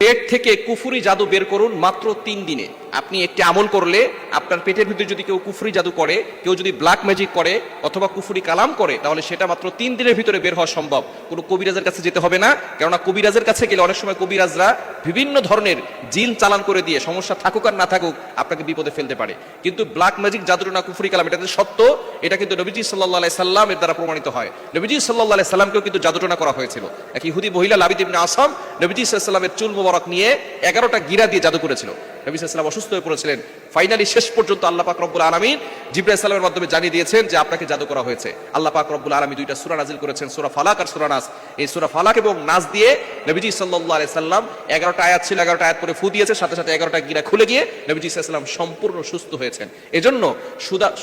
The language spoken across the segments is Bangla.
পেট থেকে কুফরি জাদু বের করুন মাত্র 3 দিনে। আপনি একটি আমল করলে আপনার পেটের ভিতরে যদি কেউ কুফরি জাদু করে, কেউ যদি ব্ল্যাক ম্যাজিক করে অথবা কুফরি কালাম করে, তাহলে সেটা মাত্র 3 দিনের ভিতরে বের হওয়া সম্ভব। কোনো কবিরাজের কাছে যেতে হবে না, কেননা কবিরাজের কাছে গেলে অনেক সময় কবিরাজরা বিভিন্ন ধরনের জিন চালান করে দিয়ে সমস্যা থাকুক আর না থাকুক আপনাকে বিপদে ফেলতে পারে। কিন্তু ব্ল্যাক ম্যাজিক জাদুটনা কুফরি কালাম এটা সত্য, এটা কিন্তু নবীজি সাল্লাল্লাহু আলাইহি সাল্লামের দ্বারা প্রমাণিত হয়। নবীজি সাল্লাল্লাহু আলাইহি সাল্লামকেও কিন্তু জাদুটনা করা হয়েছিল। এক ইহুদি মহিলা লাবিদ ইবনে আসাম নবীজি সাল্লাল্লাহু আলাইহি সাল্লামের চুল মোবারক নিয়ে 11টা গিরা দিয়ে জাদু করেছিল। নবী সাল্লাল্লাহু আলাইহি সাল্লাম অসুস্থ হয়ে পড়েছিলেন। ফাইনালি শেষ পর্যন্ত আল্লাহ পাক রব্বুল আলামিন জিবরাইল সালামের মাধ্যমে জানিয়ে দিয়েছেন যে আপনাকে জাদু করা হয়েছে। আল্লাহ পাক রব্বুল আলামিন 2টা সূরা নাযিল করেছেন, সূরা ফালাক আর সূরা নাস। এই সূরা ফালাক এবং নাস দিয়ে নবীজি সাল্লাল্লাহু আলাইহি সাল্লাম 11টা আয়াত ছিল, 11টা আয়াত পরে ফু দিয়েছে, সাথে সাথে 11টা গিরা খুলে গিয়ে নবীজি সাল্লাল্লাহু আলাইহি সাল্লাম সম্পূর্ণ সুস্থ হয়েছেন। এজন্য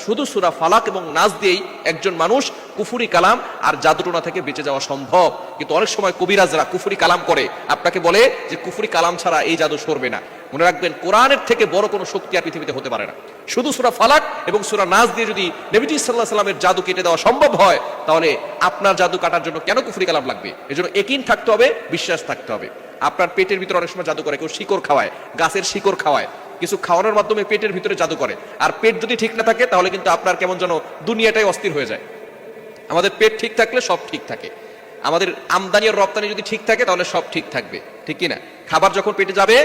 শুধু সূরা ফালাক এবং নাস দিয়েই একজন মানুষ কুফরি কালাম আর জাদুটোনা থেকে বেঁচে যাওয়া সম্ভব। কিন্তু অনেক সময় কবিরাজরা কুফরি কালাম করে আপনাকে বলে যে কুফরি কালাম ছাড়া এই জাদু সরবে না। মনে রাখবেন, কোরআনের থেকে বড় কোনো শক্তি আর পৃথিবীতে হতে পারে না। শুধু সূরা ফালাক এবং সূরা নাস দিয়ে যদি নবীজি সাল্লাল্লাহু আলাইহি সাল্লামের জাদু কেটে দেওয়া সম্ভব হয়, তাহলে আপনার জাদু কাটার জন্য কেন কুফরি কালাম লাগবে? এজন্য ইয়াকিন থাকতে হবে, বিশ্বাস থাকতে হবে। আপনার পেটের ভিতরে অনেক সময় জাদু করে, কেউ শিকড় খাওয়ায়, গাছের শিকড় খাওয়ায়, কিছু খাওয়ানোর মাধ্যমে পেটের ভিতরে জাদু করে। আর পেট যদি ঠিক না থাকে তাহলে কিন্তু আপনার কেমন যেন দুনিয়াটাই অস্থির হয়ে যায়। আমাদের পেট ঠিক থাকলে সব ঠিক থাকে। আমাদের আমদানি আর রপ্তানি যদি ঠিক থাকে তাহলে সব ঠিক থাকবে, ঠিক কিনা? খাবার যখন পেটে যাবে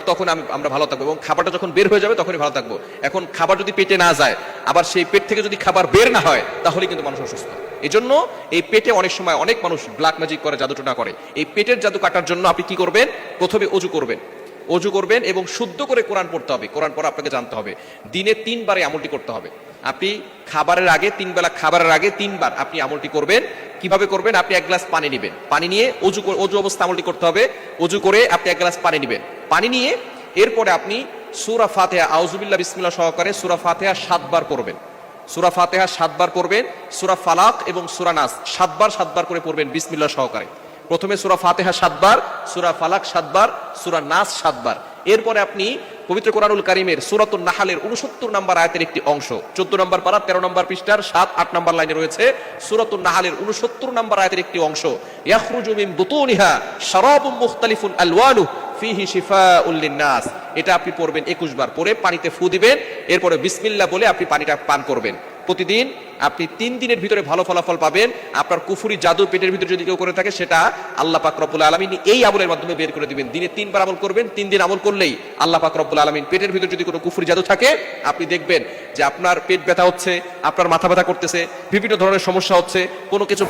তখন আমরা ভালো থাকবো, এবং খাবারটা যখন বের হয়ে যাবে তখনই ভালো থাকবো। এখন খাবার যদি পেটে না যায়, আবার সেই পেট থেকে যদি খাবার বের না হয়, তাহলে কিন্তু মানুষ অসুস্থ। এই জন্য এই পেটে অনেক সময় অনেক মানুষ ব্ল্যাক ম্যাজিক করে, জাদুটোনা করে। এই পেটের জাদু কাটার জন্য আপনি কি করবেন? প্রথমে অজু করবেন এবং শুদ্ধ করে কোরআন পড়তে হবে। কোরআন পড়া আপনাকে জানতে হবে। দিনে 3 বারে আমলটি করতে হবে। আপনি খাবারের আগে 3 বেলা খাবারের আগে 3 বার আপনি আমলটি করবেন। কিভাবে করবেন? আপনি 1 গ্লাস পানি নেবেন, পানি নিয়ে অজু অবস্থা আমলটি করতে হবে। অজু করে আপনি 1 গ্লাস পানি নেবেন, পানি নিয়ে এরপরে আপনি সূরা ফাতিহা আউযুবিল্লাহ বিসমিল্লাহ সহকারে সূরা ফাতিহা 7 বার পড়বেন। সূরা ফাতিহা 7 বার পড়বেন। সূরা ফালাক এবং সূরা নাস 7 বার করে পড়বেন বিসমিল্লাহ সহকারে। প্রথমে সূরা ফাতিহা 7 বার, সূরা ফালাক 7 বার, সূরা নাস 7 বার। এরপরে আপনি পবিত্র কোরআনুল কারীমের সূরাতুন নাহলের 69 নম্বর আয়াতের একটি অংশ, 14 নম্বর পারা 13 নম্বর পৃষ্ঠার 7-8 নম্বর লাইনে রয়েছে সূরাতুন নাহলের 69 নম্বর আয়াতের একটি অংশ, ইয়াখরুজু মিন বুতুনিহা শারাবুম মুখতালিফুন আলওয়ানুহু ফিহি শিফাউল লিন-নাস। এটা আপনি পড়বেন 21 বার, পড়ে পানিতে ফু দিবেন। এরপরে বিসমিল্লাহ বলে আপনি পানিটা পান করবেন। প্রতিদিন আপনি 3 দিনের ভিতরে ভালো ফলাফল পাবেন। আপনার কুফরি জাদু পেটের ভিতরে যদি কেউ করে থাকে, সেটা আল্লাহ পাক রব্বুল আলামিন এই আমলের মাধ্যমে বের করে দিবেন। দিনে 3 বার আমল করবেন। 3 দিন আমল করলেই আল্লাহ পাক রব্বুল আলামিন পেটের ভিতরে যদি কোনো কুফরি জাদু থাকে, আপনি দেখবেন যে আপনার পেট ব্যথা হচ্ছে, আপনার মাথা ব্যথা করতেছে, বিভিন্ন ধরনের সমস্যা হচ্ছে, কোনো কিছু